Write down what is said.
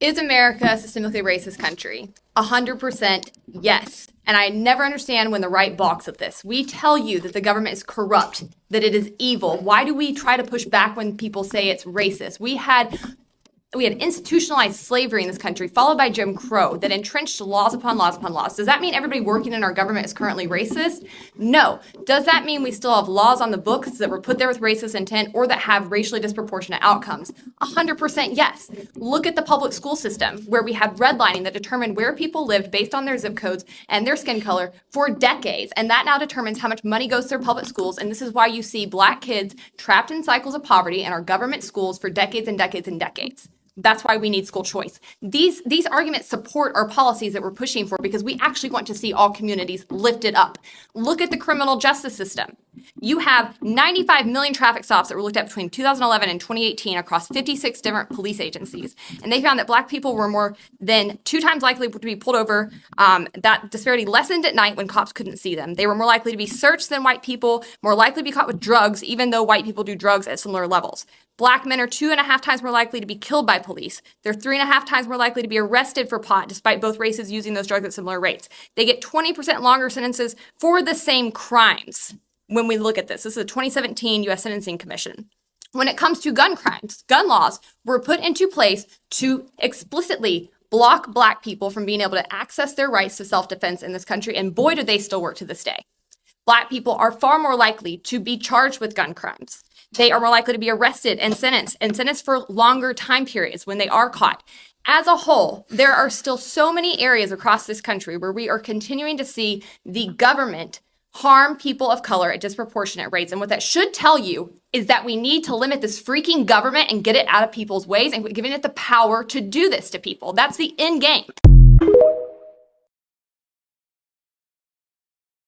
Is America a systemically racist country? 100% yes. And I never understand when the right balks at this. We tell you that the government is corrupt, that it is evil. Why do we try to push back when people say it's racist? We had institutionalized slavery in this country, followed by Jim Crow, that entrenched laws upon laws upon laws. Does that mean everybody working in our government is currently racist? No. Does that mean we still have laws on the books that were put there with racist intent or that have racially disproportionate outcomes? 100% yes. Look at the public school system, where we had redlining that determined where people lived based on their zip codes and their skin color for decades. And that now determines how much money goes through public schools. And this is why you see Black kids trapped in cycles of poverty in our government schools for decades and decades and decades. That's why we need school choice. These arguments support our policies that we're pushing for because we actually want to see all communities lifted up. Look at the criminal justice system. You have 95 million traffic stops that were looked at between 2011 and 2018 across 56 different police agencies. And they found that Black people were more than 2 times likely to be pulled over. That disparity lessened at night when cops couldn't see them. They were more likely to be searched than white people, more likely to be caught with drugs, even though white people do drugs at similar levels. Black men are 2.5 times more likely to be killed by police. They're 3.5 times more likely to be arrested for pot, despite both races using those drugs at similar rates. They get 20% longer sentences for the same crimes. When we look at this is a 2017 U.S. Sentencing Commission. When it comes to gun crimes, gun laws were put into place to explicitly block Black people from being able to access their rights to self-defense in this country, and boy, do they still work to this day. Black people are far more likely to be charged with gun crimes. They are more likely to be arrested and sentenced for longer time periods when they are caught. As a whole, there are still so many areas across this country where we are continuing to see the government harm people of color at disproportionate rates. And what that should tell you is that we need to limit this freaking government and get it out of people's ways and giving it the power to do this to people. That's the end game.